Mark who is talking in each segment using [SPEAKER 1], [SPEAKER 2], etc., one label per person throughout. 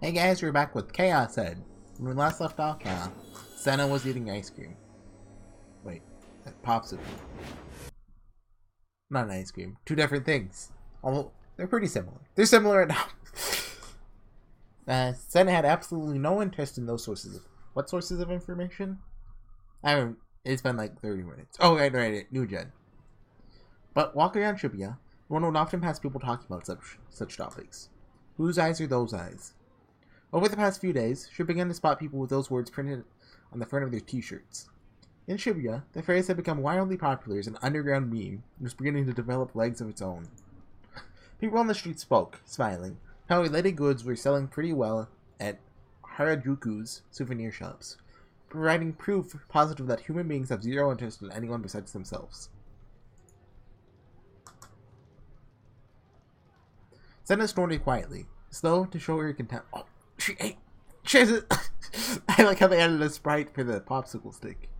[SPEAKER 1] Hey guys, we're back with Chaos Head. When we last left off, Senna was eating ice cream. Wait, popsicle. Not an ice cream. Two different things. Although, they're pretty similar. They're similar enough. Senna had absolutely no interest in those sources of... What sources of information? It's been like 30 minutes. Oh, right, New Gen. But walking around Shibuya, one would often pass people talking about such topics. Whose eyes are those eyes? Over the past few days, she began to spot people with those words printed on the front of their t-shirts. In Shibuya, the phrase had become wildly popular as an underground meme and was beginning to develop legs of its own. People on the street spoke, smiling, how related goods were selling pretty well at Harajuku's souvenir shops, providing proof positive that human beings have zero interest in anyone besides themselves. Senna snorted quietly, slow to show her contempt. Oh, she has it. I like how they added a sprite for the popsicle stick.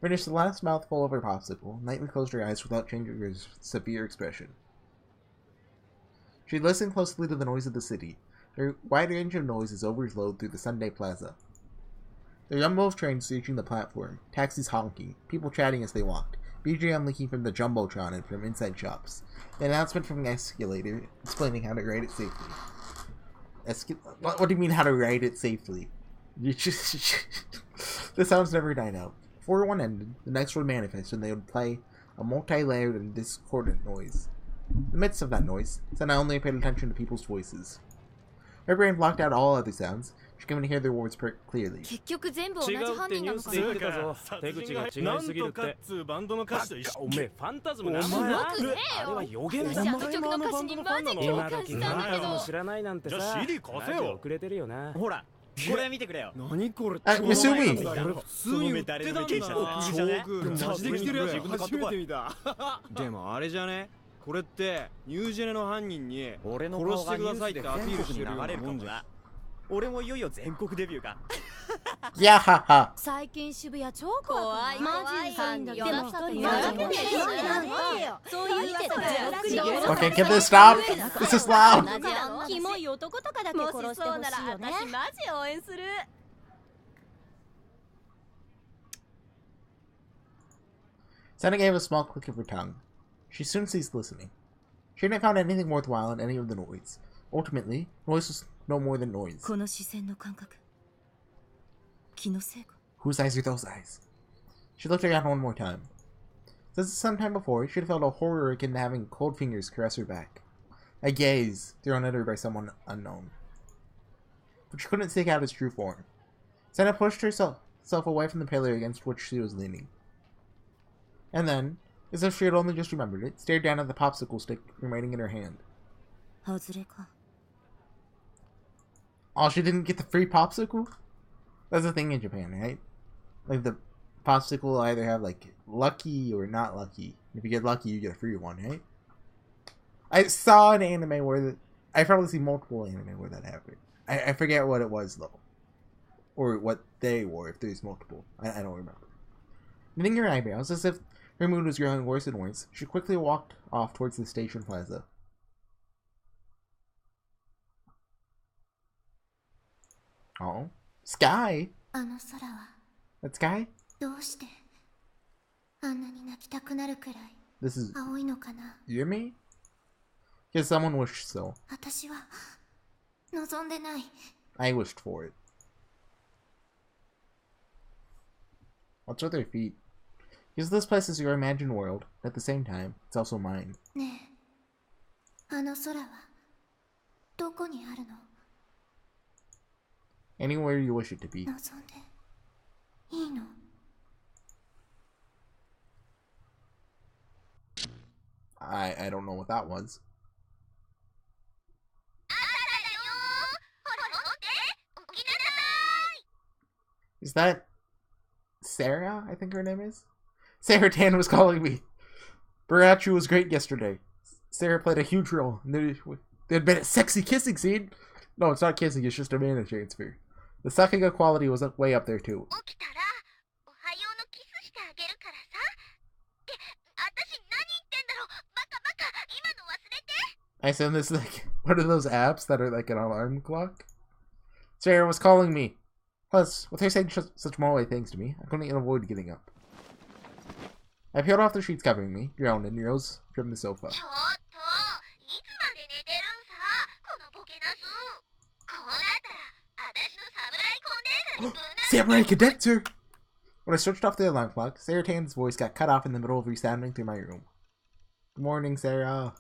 [SPEAKER 1] Finished the last mouthful of her popsicle, Nightly closed her eyes without changing her severe expression. She listened closely to the noise of the city. Her wide range of noises overflowed through the Sunday Plaza. The rumble of trains reaching the platform, taxis honking, people chatting as they walked, BGM leaking from the Jumbotron and from inside shops. The announcement from the escalator explaining how to ride it safely. What do you mean how to ride it safely? The sounds never died out. Before one ended, the next one manifested and they would play a multi-layered and discordant noise. In the midst of that noise, Senna only paid attention to people's voices. Her brain blocked out all other sounds. She couldn't hear their words clearly. Misumi!
[SPEAKER 2] これってニュージェネの犯人に殺してくださいってアピールしてるようなもんじゃ。俺もいよいよ全国デビューか。
[SPEAKER 1] やはは。
[SPEAKER 3] 最近渋谷超怖い。マジさんだけど一人そういうわけだ。
[SPEAKER 1] Okay, can this stop? This is loud.
[SPEAKER 3] キモい男とかだけ殺してほしいよね。私マジ応援する。
[SPEAKER 1] Senna gave a small click of her tongue. She soon ceased listening. She hadn't found anything worthwhile in any of the noise. Ultimately, noise was no more than noise. Whose eyes are those eyes? She looked around one more time. Since some time before, she had felt a horror akin to having cold fingers caress her back. A gaze thrown at her by someone unknown. But she couldn't seek out its true form. Senna pushed herself away from the pillar against which she was leaning. And then, as if she had only just remembered it, stared down at the popsicle stick remaining in her hand. Oh, she didn't get the free popsicle? That's a thing in Japan, right? Like, the popsicle will either have, like, lucky or not lucky. If you get lucky, you get a free one, right? I saw an anime where... I've probably seen multiple anime where that happened. I forget what it was, though. Or what they were, if there's multiple. I don't remember. Knitting her eyebrows, as if her mood was growing worse and worse, she quickly walked off towards the station plaza. Oh. Sky? That sky? This is Yumi? Because someone wished so. I wished for it. What's with her feet? Because this place is your imagined world, at the same time, it's also mine. Anywhere you wish it to be. I don't know what that was. Is that Sarah, I think her name is? Sarah Tan was calling me. HorseyEatYou was great yesterday. Sarah played a huge role. There had been a sexy kissing scene. No, it's not kissing, it's just a mana transfer. The Sakuga quality was way up there too. I send this like one of those apps that are like an alarm clock. Sarah was calling me. Plus, with her saying such moral things to me, I couldn't avoid getting up. I peeled off the sheets covering me, groaned, and rose from the sofa. Samurai condenser! When I switched off the alarm clock, Sarah Tan's voice got cut off in the middle of resounding through my room. Good morning, Sarah.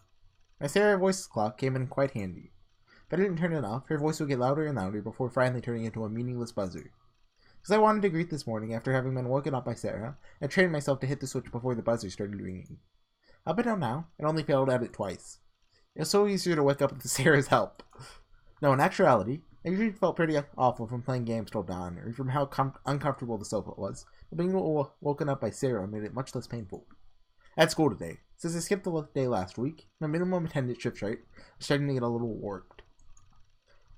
[SPEAKER 1] My Sarah voice clock came in quite handy. If I didn't turn it off, her voice would get louder and louder before finally turning into a meaningless buzzer. Because I wanted to greet this morning after having been woken up by Sarah, I trained myself to hit the switch before the buzzer started ringing. Up until now, it only failed at it twice. It was so easier to wake up with Sarah's help. No, in actuality, I usually felt pretty awful from playing games till dawn, or from how uncomfortable the sofa was, but being woken up by Sarah made it much less painful. At school today, since I skipped the day last week, my minimum attendance shift chart was starting to get a little warped.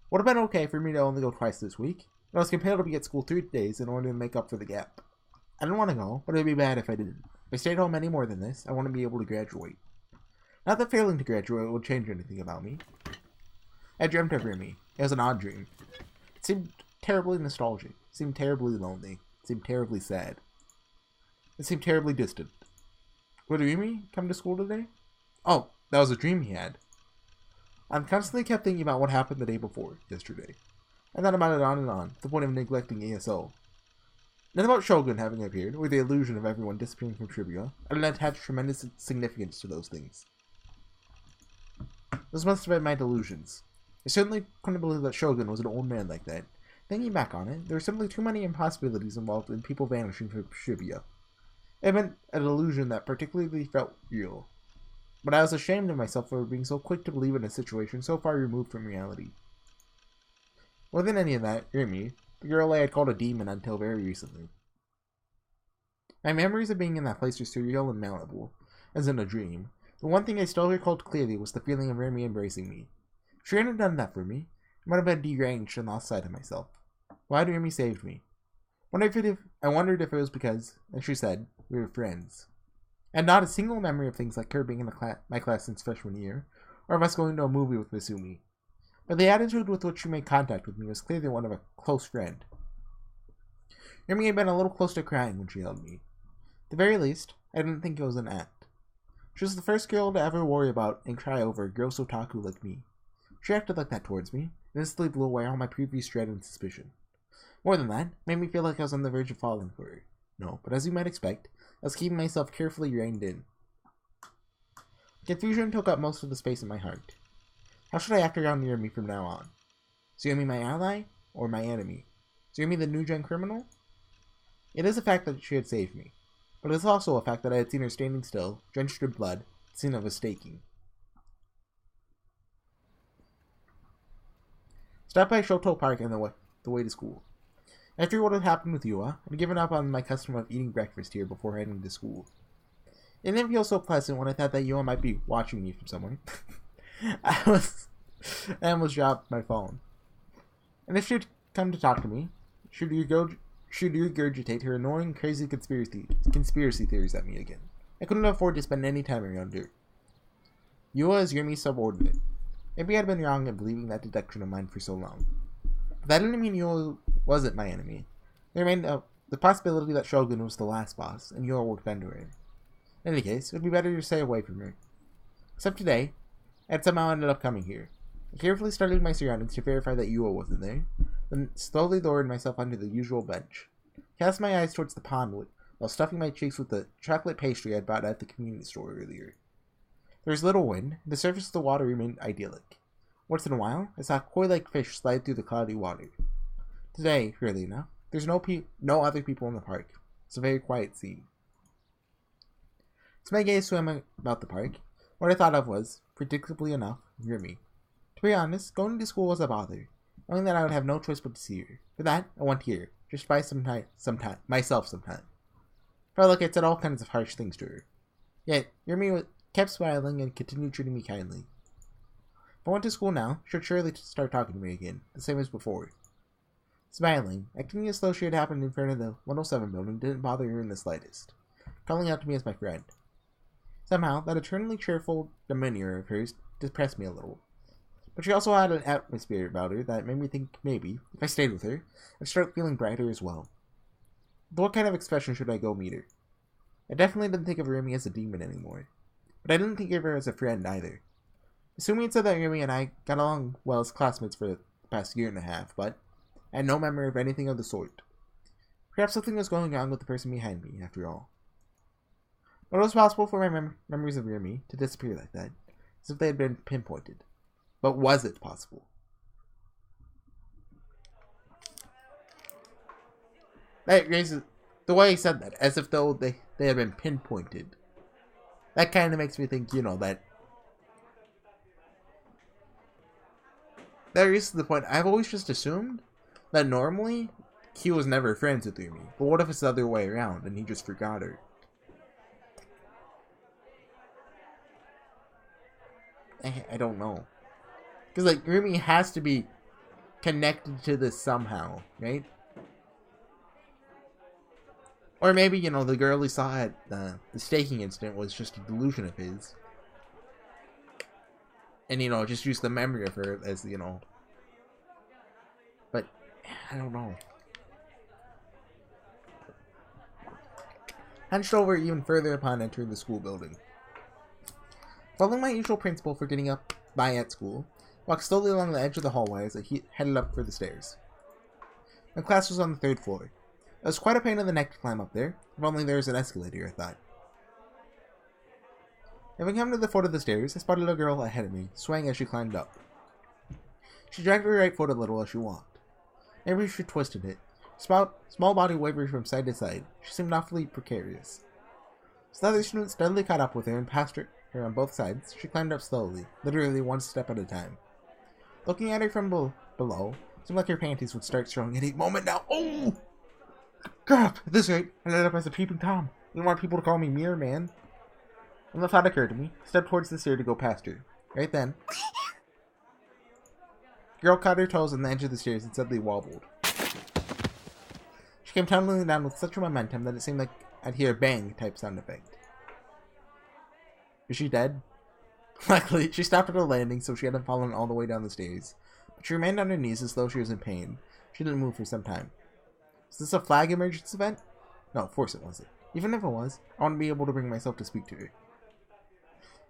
[SPEAKER 1] Would have been okay for me to only go twice this week, but I was compelled to be at school 3 days in order to make up for the gap. I didn't want to go, but it would be bad if I didn't. If I stayed home any more than this, I want to be able to graduate. Not that failing to graduate would change anything about me. I dreamt of Remy. It was an odd dream. It seemed terribly nostalgic. It seemed terribly lonely. It seemed terribly sad. It seemed terribly distant. Would Remy come to school today? Oh, that was a dream he had. I constantly kept thinking about what happened the day before, yesterday. I thought about it on and on, to the point of neglecting ESO. Then about Shogun having appeared, or the illusion of everyone disappearing from trivia, I didn't attach tremendous significance to those things. Those must have been my delusions. I certainly couldn't believe that Shogun was an old man like that. Thinking back on it, there were simply too many impossibilities involved in people vanishing from trivia. It meant an illusion that particularly felt real. But I was ashamed of myself for being so quick to believe in a situation so far removed from reality. More than any of that, Remy, the girl I had called a demon until very recently. My memories of being in that place were surreal and malleable, as in a dream. The one thing I still recalled clearly was the feeling of Remy embracing me. If she hadn't done that for me, I might have been deranged and lost sight of myself. Why had Remy saved me? I wondered if it was because, as she said, we were friends. I had not a single memory of things like her being in my class since freshman year, or of us going to a movie with Misumi. But the attitude with which she made contact with me was clearly one of a close friend. Remy had been a little close to crying when she held me. At the very least, I didn't think it was an act. She was the first girl to ever worry about and cry over a gross otaku like me. She acted like that towards me, and instantly blew away all my previous dread and suspicion. More than that, it made me feel like I was on the verge of falling for her. No, but as you might expect, I was keeping myself carefully reined in. Confusion took up most of the space in my heart. How should I act around Remy from now on? Is Remy my ally, or my enemy? Is Remy the new-gen criminal? It is a fact that she had saved me, but it is also a fact that I had seen her standing still, drenched in blood, the scene of a staking. Stopped by Shoto Park on the way to school. After what had happened with Yua, I had given up on my custom of eating breakfast here before heading to school. It didn't feel so pleasant when I thought that Yua might be watching me from somewhere. I almost dropped my phone. And if she'd come to talk to me, she'd regurgitate her annoying, crazy conspiracy theories at me again. I couldn't afford to spend any time around her. Yua is Remy's subordinate. Maybe I'd been wrong in believing that deduction of mine for so long. But that didn't mean Yua wasn't my enemy. There remained the possibility that Shogun was the last boss, and Yua would defend her. In any case, it would be better to stay away from her. Except today, I had somehow ended up coming here. I carefully studied my surroundings to verify that Yua wasn't there, then slowly lowered myself onto the usual bench. Cast my eyes towards the pond while stuffing my cheeks with the chocolate pastry I had bought at the convenience store earlier. There was little wind, and the surface of the water remained idyllic. Once in a while, I saw koi-like fish slide through the cloudy water. Today, weirdly enough, there's no other people in the park. It's a very quiet scene. As my gaze swam about the park, what I thought of was, predictably enough, Remy. To be honest, going to school was a bother, knowing that I would have no choice but to see her. For that, I went here, just by myself sometime. Felt like I said all kinds of harsh things to her. Yet, Remy kept smiling and continued treating me kindly. If I went to school now, she'd surely start talking to me again, the same as before. Smiling, acting as though she had happened in front of the 107 building didn't bother her in the slightest, calling out to me as my friend. Somehow, that eternally cheerful demeanor of hers depressed me a little. But she also had an atmosphere about her that made me think maybe, if I stayed with her, I'd start feeling brighter as well. But what kind of expression should I go meet her? I definitely didn't think of Rumi as a demon anymore. But I didn't think of her as a friend either. Assuming it said that Rumi and I got along well as classmates for the past year and a half, but I had no memory of anything of the sort. Perhaps something was going on with the person behind me, after all. But it was possible for my memories of Rumi to disappear like that, as if they had been pinpointed. But was it possible? That raises the way he said that, as if though they had been pinpointed. That kind of makes me think, that raises the point. I've always just assumed that normally Q was never friends with Rumi. But what if it's the other way around and he just forgot her? I don't know. Because, Rumi has to be connected to this somehow, right? Or maybe, the girl he saw at the staking incident was just a delusion of his. And, just use the memory of her as, But, I don't know. Hunched over even further upon entering the school building. Following my usual principle for getting up by at school, walked slowly along the edge of the hallway as I headed up for the stairs. My class was on the 3rd floor. It was quite a pain in the neck to climb up there, if only there was an escalator, I thought. Having come to the foot of the stairs, I spotted a girl ahead of me, swaying as she climbed up. She dragged her right foot a little as she walked. Maybe she twisted it. Small body wavered from side to side. She seemed awfully precarious. As the other students steadily caught up with her and passed her on both sides, she climbed up slowly, literally one step at a time. Looking at her from below, it seemed like her panties would start showing any moment now. Oh! Crap! At this rate, I ended up as a peeping Tom. I didn't want people to call me Mirror Man. When the thought occurred to me, I stepped towards the stair to go past her. Right then, the girl caught her toes on the edge of the stairs and suddenly wobbled. She came tumbling down with such a momentum that it seemed like I'd hear a bang-type sound effect. Is she dead? Luckily, she stopped at a landing so she hadn't fallen all the way down the stairs, but she remained on her knees as though she was in pain. She didn't move for some time. Is this a flag emergency event? No, of course it wasn't. Even if it was, I want to be able to bring myself to speak to her.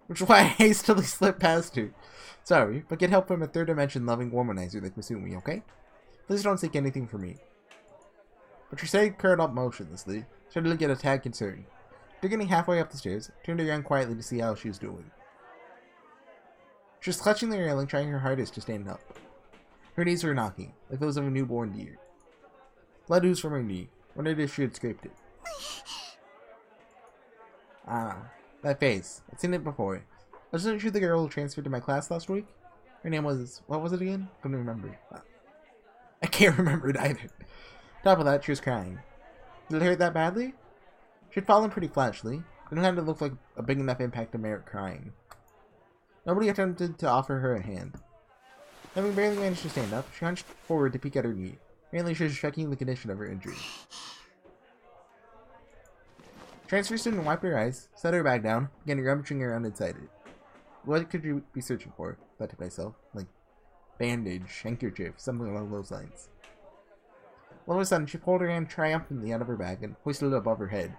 [SPEAKER 1] Which is why I hastily slipped past her. Sorry, but get help from a third-dimension loving womanizer like Masumi, okay? Please don't seek anything from me. But she stayed curled up motionlessly, started to get a tad concerned. Beginning halfway up the stairs, turned around quietly to see how she was doing. She was clutching the railing, trying her hardest to stand up. Her knees were knocking, like those of a newborn deer. Blood oozed from her knee. Wondered if she had scraped it. Ah, that face. I'd seen it before. Wasn't she the girl who transferred to my class last week? Her name was... what was it again? Couldn't remember. I can't remember it either. Top of that, she was crying. Did it hurt that badly? She'd fallen pretty flashly. Didn't have to look like a big enough impact to merit crying. Nobody attempted to offer her a hand. Having barely managed to stand up, she hunched forward to peek at her knee. Apparently she was checking the condition of her injury. Transfer student wiped her eyes, set her bag down, began rummaging around inside it. What could you be searching for? Thought to myself. Like, bandage, handkerchief, something along those lines. All of a sudden, she pulled her hand triumphantly out of her bag and hoisted it above her head.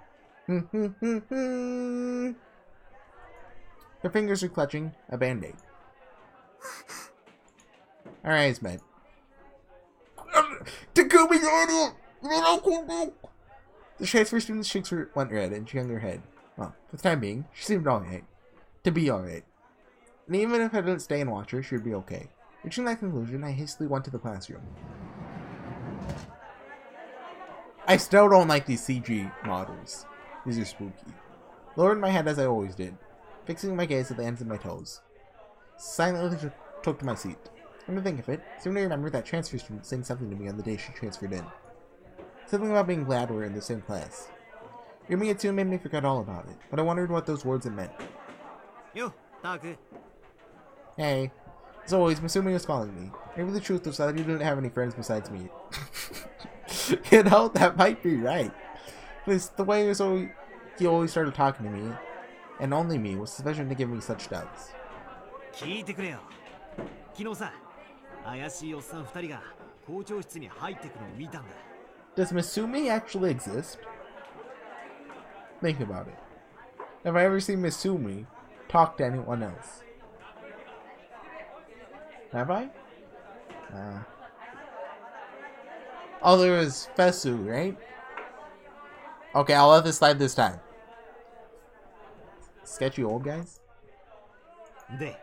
[SPEAKER 1] Her fingers were clutching a band-aid. Our eyes met. Takumi, the transfer student's cheeks went red and she hung her head. Well, for the time being, she seemed alright. To be alright. And even if I didn't stay and watch her, she would be okay. Reaching that conclusion, I hastily went to the classroom. I still don't like these CG models. These are spooky. Lowered my head as I always did, fixing my gaze at the ends of my toes. Silently took to my seat. Come to think of it, I seem to remember that transfer student saying something to me on the day she transferred in. Something about being glad we're in the same class. Yumi had soon made me forget all about it, but I wondered what those words had meant.
[SPEAKER 2] Yo, Taku.
[SPEAKER 1] Hey. As always, Masumi was calling me. Maybe the truth was that he didn't have any friends besides me. That might be right. At least the way he always started talking to me, and only me, was sufficient to give me such doubts.
[SPEAKER 2] 昨日さ、怪しいおっさん2人が校長室に入ってくのを見たんだ。
[SPEAKER 1] Does Misumi actually exist? Think about it. Have I ever seen Misumi talk to anyone else? Have I? Oh, there was Fesu, right? Okay, I'll let this slide this time. Sketchy old guys?
[SPEAKER 2] で、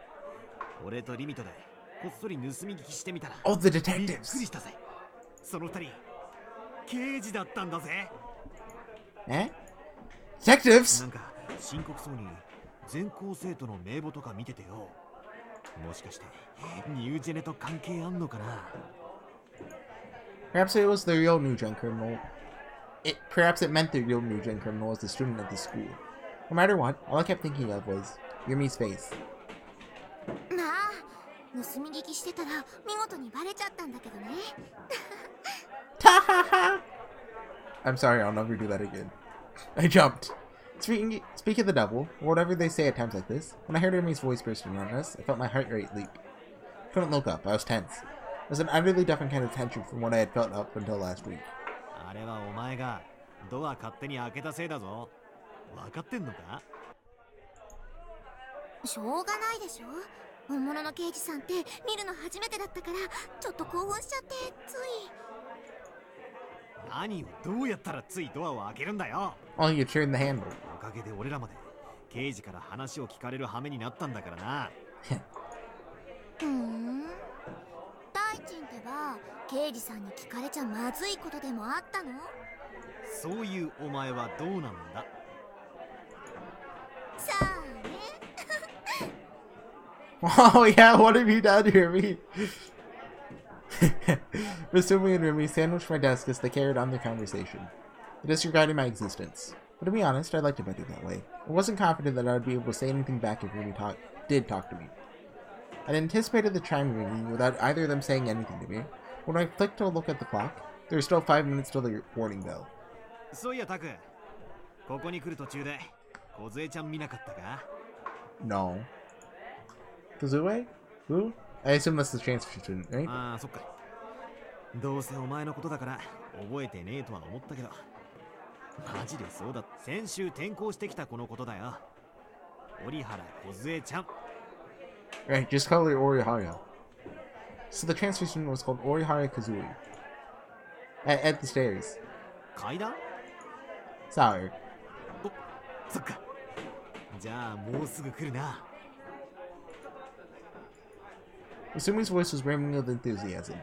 [SPEAKER 2] 俺とリミトでこっそり盗み聞きしてみたら、
[SPEAKER 1] Oh, the
[SPEAKER 2] びっく
[SPEAKER 1] detectives!
[SPEAKER 2] りしたぜ。その2人、刑事だったんだぜ。
[SPEAKER 1] Eh? Detectives?
[SPEAKER 2] なんか深刻そうに全校生徒の名簿とか見ててよ。もしかしてニュージェネと関係あんのかな。
[SPEAKER 1] Perhaps it was the real New Gen criminal. Perhaps it meant the real New Gen criminal was the student at the school. No matter what, all I kept thinking of was Yumi's face.
[SPEAKER 3] まあ盗み聞きしてたら見事にバレちゃったんだけどね。
[SPEAKER 1] I'm sorry, I'll never do that again. I jumped. Speak of the devil, or whatever they say at times like this, when I heard Yumi's voice bursting on us, I felt my heart rate leap. I couldn't look up, I was tense. It was an utterly different kind of tension from what I had felt up until last week.
[SPEAKER 2] あれはお前がドア勝手に開けたせいだぞ。分かってんのか？
[SPEAKER 3] しょうがないでしょ。本物の刑事さんって見るの初めてだったからちょっと興奮しちゃってつい。
[SPEAKER 2] 何をどうやったらついドアを開けるんだよ。
[SPEAKER 1] Oh, you turned the handle.
[SPEAKER 2] おかげで俺らまで刑事から話を聞かれる羽目になったんだからな。
[SPEAKER 3] 大臣ってば刑事さんに聞かれちゃまずいことでもあったの？
[SPEAKER 2] そういうお前はどうなんだ？
[SPEAKER 3] さあね。
[SPEAKER 1] Oh yeah, what have you done to me? Misumi and Rumi sandwiched my desk as they carried on their conversation. They disregarded my existence. But to be honest, I liked it better that way. I wasn't confident that I would be able to say anything back if Rumi did talk to me. I'd anticipated the chime ringing without either of them saying anything to me. When I clicked to look at the clock, there was still 5 minutes till the warning bell.
[SPEAKER 2] そういやタク、ここに来る途中で梢ちゃん見なかったか？
[SPEAKER 1] No. Kazue? Who? I assume that's the transfer student, right?
[SPEAKER 2] ああ、そっか。どうせお前のことだから覚えてねえとは思ったけど、マジでそうだ。先週転校してきた子のことだよ。折原梢ちゃん。
[SPEAKER 1] Right, just call her Orihara. So the transfer student was called Orihara Kazui. At the stairs.
[SPEAKER 2] 階段？
[SPEAKER 1] Sorry.
[SPEAKER 2] お、そっか。じゃあもうすぐ来るな。
[SPEAKER 1] Usumi's voice was brimming with enthusiasm.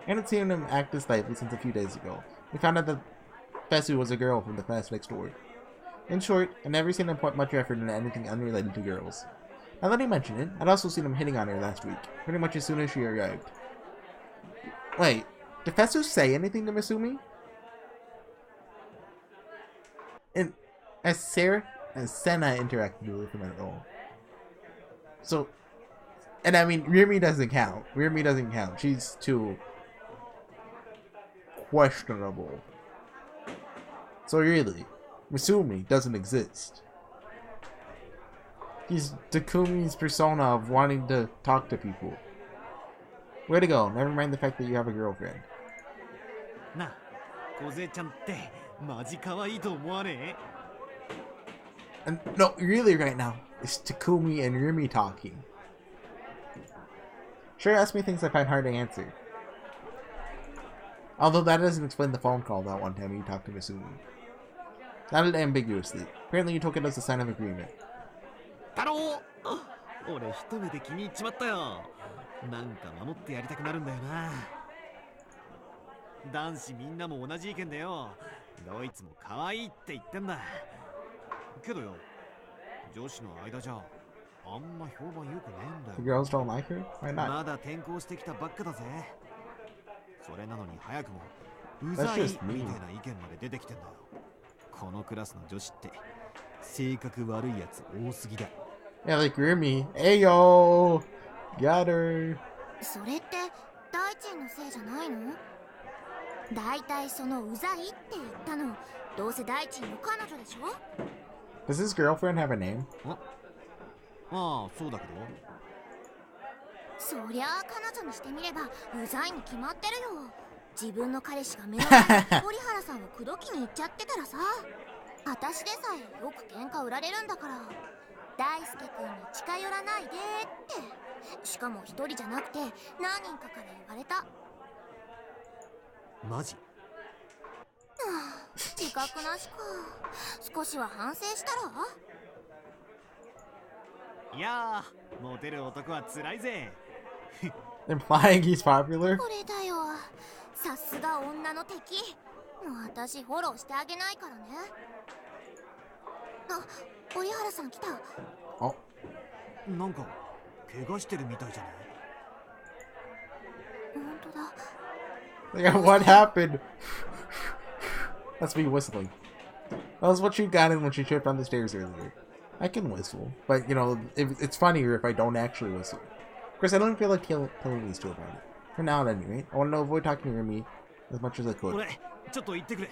[SPEAKER 1] I hadn't seen him act this lively since a few days ago. We found out that Fesu was a girl from the class next door. In short, I'd never seen him put much effort into anything unrelated to girls. Now that he mentioned it, I'd also seen him hitting on her last week, pretty much as soon as she arrived. Wait, did Fesu say anything to Misumi? And as Senna interacted with him at all. So, and I mean, Rimi doesn't count. Rimi doesn't count. She's too questionable. So really, Misumi doesn't exist. He's Takumi's persona of wanting to talk to people. Way to go. Never mind the fact that you have a girlfriend.
[SPEAKER 2] な、梢ちゃんってマジ可愛いと思わねえ？
[SPEAKER 1] And no, really right now, it's Takumi and Rimi talking. Sure, ask me things I find hard to answer. Although that doesn't explain the phone call that one time you talked to Misumi. Not ambiguously. Apparently you took it as a sign of agreement.
[SPEAKER 2] 太郎、俺一目で気に入っちまったよ。なんか守ってやりたくなるんだよな。男子みんなも同じ意見だよ。どいつも可愛いって言ってんだ。けどよ、女子の間じゃあんま評判良くねえんだよ。
[SPEAKER 1] The girls don't like her? Why not?
[SPEAKER 2] まだ転校してきたばっかだぜ。それなのに早くもうざい
[SPEAKER 1] That's
[SPEAKER 2] み
[SPEAKER 1] just
[SPEAKER 2] たい
[SPEAKER 1] mean.
[SPEAKER 2] な意見まで出てきてんだよ。このクラスの女子って性格悪いやつ多すぎだ。
[SPEAKER 1] Yeah, like Rimi. Ayo! Got her.
[SPEAKER 3] それって大臣のせいじゃないの？だいたいそのうざいって言ったのどうせ大臣の彼女でしょ？
[SPEAKER 1] Does his girlfriend have a name?
[SPEAKER 2] ああ、そうだけど。
[SPEAKER 3] そりゃあ彼女にしてみればうざいに決まってるよ。自分の彼氏が目の前で折原さんを口説きに行っちゃってたらさ、私でさえよく喧嘩売られるんだから、大輔君に近寄らないでって。しかも一人じゃなくて何人かから言われた。
[SPEAKER 2] マジ？
[SPEAKER 3] 自覚なしか。少しは反省したら？
[SPEAKER 2] いやー、モテる男は辛いぜ。
[SPEAKER 1] Implying he's popular?
[SPEAKER 3] これだよ、さすが女の敵。もう私フォローしてあげないからね。あ、折原さん来た。
[SPEAKER 1] あ、
[SPEAKER 2] なんか怪我してるみたいじゃない？
[SPEAKER 3] 本当だ。
[SPEAKER 1] Yeah, what happened? That's me whistling. That was what you got in when she tripped on the stairs earlier. I can whistle, but you know, it's funnier if I don't actually whistle. Of course, I don't feel like telling these two about it. For now, at any rate, I want to avoid talking to me as much as I could.
[SPEAKER 2] 俺、ちょっと行ってくれ。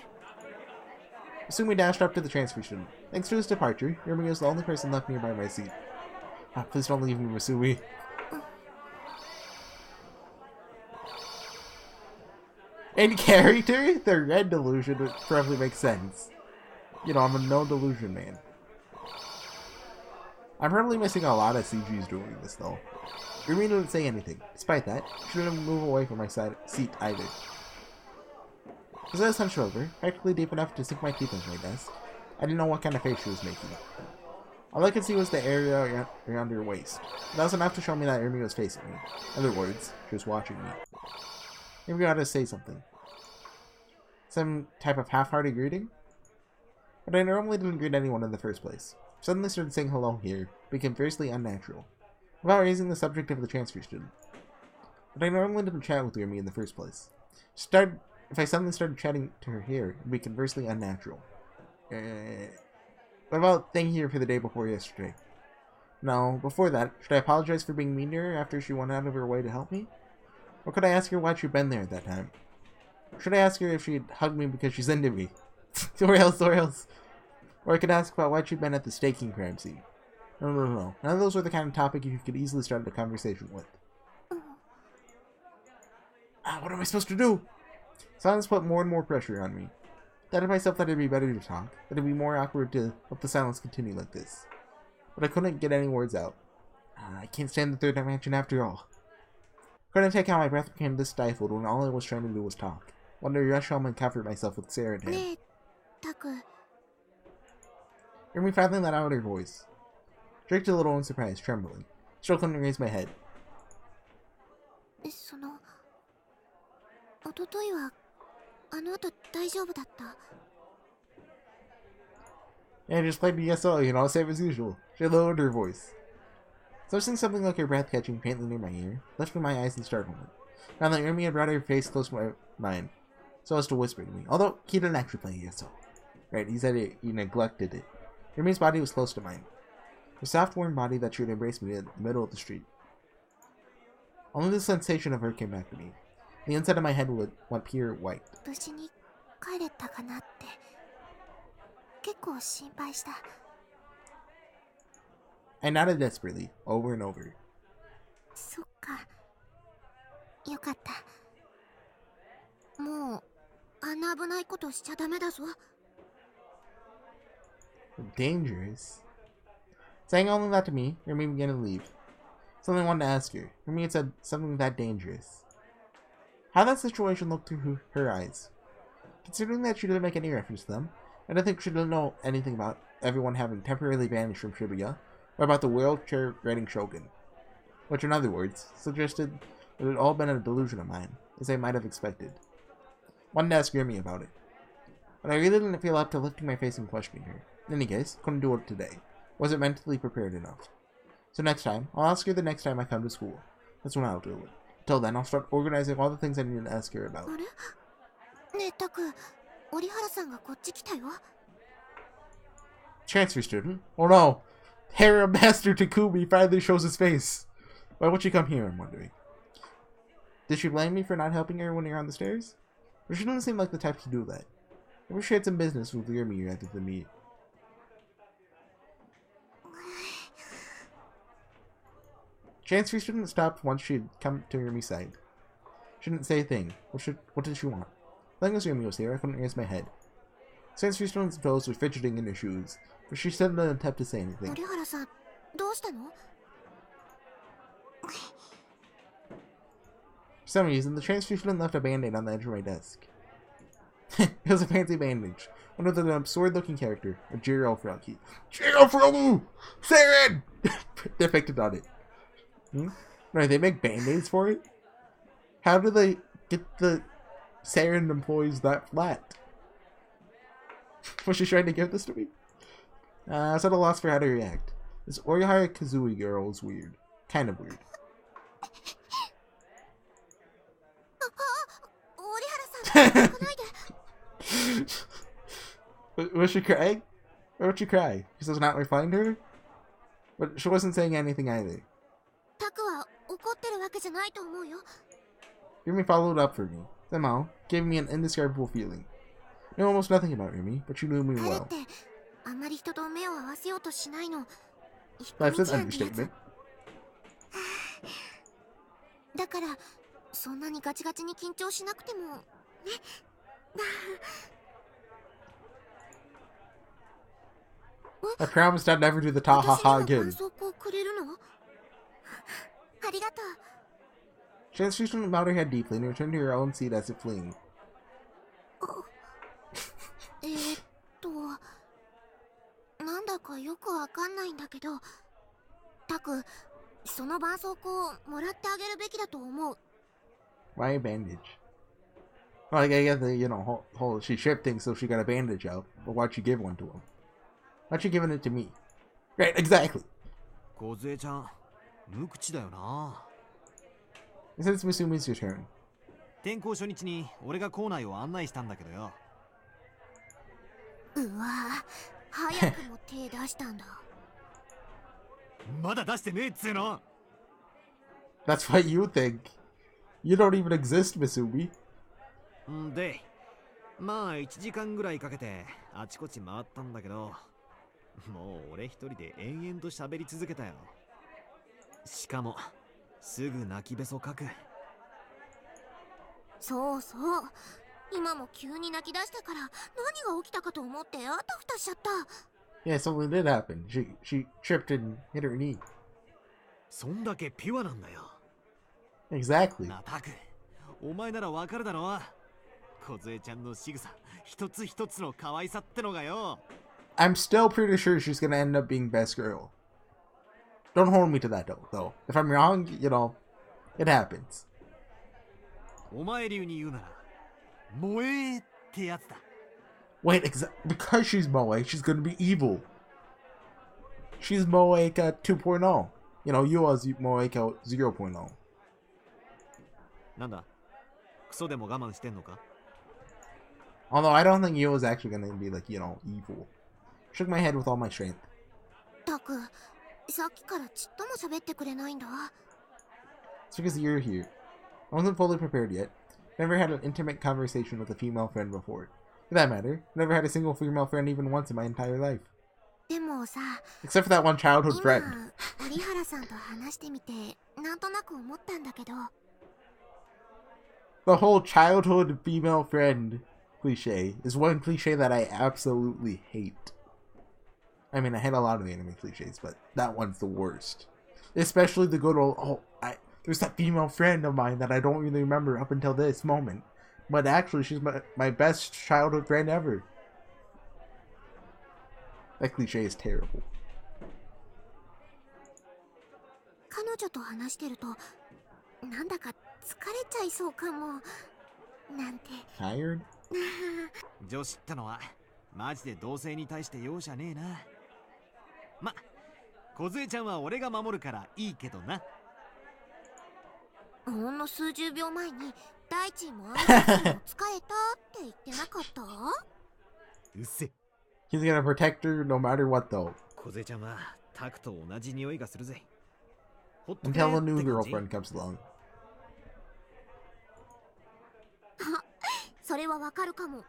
[SPEAKER 1] Soon we dashed up to the transfer student. Thanks to his departure, Yurumi was the only person left nearby my seat. Ah, please don't leave me, Masui. In character, the red delusion would probably make sense. You know, I'm a no delusion man. I'm probably missing a lot of CGs doing this, though. Yurumi didn't say anything. Despite that, she didn't move away from my seat either. As I was hunched over, practically deep enough to sink my teeth into my desk, I didn't know what kind of face she was making. All I could see was the area around her waist. That was enough to show me that Yurumi was facing me. In other words, she was watching me. Maybe I ought to say something. Some type of half-hearted greeting? But I normally didn't greet anyone in the first place. Suddenly started saying hello here became fiercely unnatural, without raising the subject of the transfer student. But I normally didn't chat with Yurumi in the first place. If I suddenly started chatting to her here, it would be conversely unnatural. What about thanking her for the day before yesterday? No, before that, should I apologize for being mean to her after she went out of her way to help me? Or could I ask her why she'd been there at that time? Should I ask her if she'd hug me because she's into me? or else. Or I could ask about why she'd been at the staking crime scene. No. None of those were the kind of topic you could easily start a conversation with. What am I supposed to do? Silence put more and more pressure on me. I thought to myself that it'd be better to talk, that it'd be more awkward to let the silence continue like this. But I couldn't get any words out. I can't stand the third dimension after all. Couldn't take how my breath became this stifled when all I was trying to do was talk. Wanted to rush home and comfort myself with Sarah at hand. Yurumi finally let out her voice. Jerked a little in surprise, trembling. Still couldn't raise my head. Yeah, just played DSL, you know, same as usual. She lowered her voice. Noticing something like her breath catching faintly near my ear, lifted my eyes in startlement. Found that Yurumi had brought her face close to mine, so as to whisper to me. Although he didn't actually play DSL. Right, he said he neglected it. Yurumi's body was close to mine. A soft, warm body that should embrace me in the middle of the street. Only the sensation of her came back to me. The inside of my head went pure white. I nodded desperately, over and over. Dangerous? Saying only that to me, Yurumi began to leave. Something I wanted to ask her. Yurumi had said something that dangerous. How that situation looked through her eyes. Considering that she didn't make any reference to them, I don't think she didn't know anything about everyone having temporarily vanished from Shibuya, or about the wheelchair-riding shogun. Which, in other words, suggested that it had all been a delusion of mine, as I might have expected. Wanted to ask Yurumi about it. But I really didn't feel up to lifting my face and questioning her. In any case, couldn't do it today. Wasn't mentally prepared enough. So next time, I'll ask her the next time I come to school. That's when I'll do it. Till then, I'll start organizing all the things I need to ask her about. Transfer student? Oh no! Harem Master Takumi finally shows his face! Why would she come here, I'm wondering? Did she blame me for not helping her when you're on the stairs? Or she doesn't seem like the type to do that. Maybe she had some business with Yurumi rather than me. Chancery shouldn't stop once she'd come to Yumi's side. She didn't say a thing. What did she want? As long as Yumi was here, I couldn't raise my head. Chancery Stone's toes were fidgeting in her shoes, but she still didn't attempt to say anything.
[SPEAKER 3] 折原さん、どうしたの？
[SPEAKER 1] For some reason, the transfer student left a band-aid on the edge of my desk. It was a fancy bandage, one with an absurd-looking character, a Jiro Froggy. Jiro Froggy! Saren! Depicted on it. Right, they make band-aids for it? How do they get the Saren employees that flat? Was she trying to give this to me? I was at a loss for how to react. This Orihara Kazui girl is weird. Kind of weird. Was she crying? Or would she cry? Because I was not replying to her? But she wasn't saying anything either.
[SPEAKER 3] タクは怒ってるわけじゃないと思うよ。
[SPEAKER 1] Yumi followed up for me. Somehow, gave me an indescribable feeling. I knew almost nothing about Yumi, but she knew me
[SPEAKER 3] 彼っ
[SPEAKER 1] well.
[SPEAKER 3] てあまり人と目を合わせようとしないの。
[SPEAKER 1] That's an understatement.
[SPEAKER 3] だからそんなにガチガチに緊張しなくてもね。
[SPEAKER 1] I promised I'd never do the ta ha ha
[SPEAKER 3] 私にも
[SPEAKER 1] again.
[SPEAKER 3] 絆創膏くれるの？ありがとう。
[SPEAKER 1] Chance Student bowed her head deeply and returned to her own seat as if fleeing.
[SPEAKER 3] なんだかよくわかんないんだけど、タク、その絆創膏もらってあげるべきだと思う。
[SPEAKER 1] Why a bandage? Well, like, I get the, whole she shipped things so she got a bandage out, but why'd she give one to him? Why'd she giving it to me? Right, exactly!
[SPEAKER 2] 小杖ちゃん、無口だよな。
[SPEAKER 1] It says Musumi's return.
[SPEAKER 2] 転校初日に俺が校内を案内したんだけどよ。
[SPEAKER 3] うわぁ、早くも手出したんだ。
[SPEAKER 2] まだ出してねえっつうの。
[SPEAKER 1] That's what you think. You don't even exist, Misumi.
[SPEAKER 2] んで、まあ1時間ぐらいかけてあちこち回ったんだけど、もう俺一人で延々と喋り続けたよ。しかもすぐ泣きべそかく。
[SPEAKER 3] そうそう。今も急に泣き出したから何が起きたかと思ってあたふたしちゃった。
[SPEAKER 1] Yeah, something did happen. She tripped and hit her knee.
[SPEAKER 2] そんだけピュアなんだよ。
[SPEAKER 1] Exactly.
[SPEAKER 2] なたく、お前ならわかるだろう。小杖ちゃんの仕草、一つ一つの可愛さってのがよ。
[SPEAKER 1] I'm still pretty sure she's gonna end up being best girl. Don't hold me to that though. If I'm wrong, it happens.
[SPEAKER 2] お前流に言うなら、萌えってやつだ。
[SPEAKER 1] Wait, because she's Moe, she's gonna be evil. She's Moeka 2.0. You was Moeka 0.0.
[SPEAKER 2] なんだ、クソでも我慢してんのか？
[SPEAKER 1] Although I don't think Yo is actually gonna be like, evil. Shook my head with all my strength.
[SPEAKER 3] タク、さっきからちっとも喋ってくれないんだ。
[SPEAKER 1] It's because you're here. I wasn't fully prepared yet. Never had an intimate conversation with a female friend before. For that matter, never had a single female friend even once in my entire life.
[SPEAKER 3] でもさ、
[SPEAKER 1] Except for that one childhood
[SPEAKER 3] 今
[SPEAKER 1] friend.
[SPEAKER 3] 折原さんと話してみてなんとなく思ったんだけど。
[SPEAKER 1] The whole childhood female friend cliche is one cliche that I absolutely hate. I mean, I hate a lot of anime cliches, but that one's the worst. Especially the good old, there's that female friend of mine that I don't really remember up until this moment. But actually, she's my best childhood friend ever. That cliche is terrible.
[SPEAKER 3] 彼女と話してるとなんだか疲れちゃいそうかもなんて。
[SPEAKER 1] Tired?
[SPEAKER 2] 女子ってのはマジで同性に対して容赦ねえな。ま、小杖ちゃんは俺が守るからいいけどな。
[SPEAKER 3] ほんの数十秒前に大地もあんたにも疲れたって言ってなかった？
[SPEAKER 2] うっせ。
[SPEAKER 1] He's gonna protect her no matter what, though.
[SPEAKER 2] 小杖ちゃんはタクと同じ匂いがするぜ。ほっとけ
[SPEAKER 1] Until a new
[SPEAKER 2] って感じ。
[SPEAKER 1] girlfriend comes along.
[SPEAKER 3] それはわかるかも。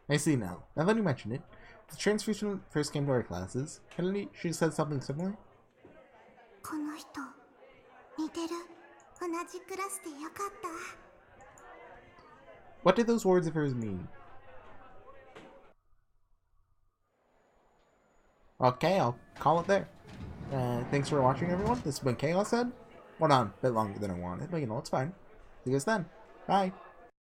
[SPEAKER 1] I see now. Now that you mention it, the transfer student first came to our classes. Hadn't she said something similar?
[SPEAKER 3] この人似てる。同じクラスでよかった。
[SPEAKER 1] What did those words of hers mean? Okay, I'll call it there. Thanks for watching, everyone. This has been Chaos Ed. Went on a bit longer than I wanted, but you know, it's fine. See you guys then. Bye.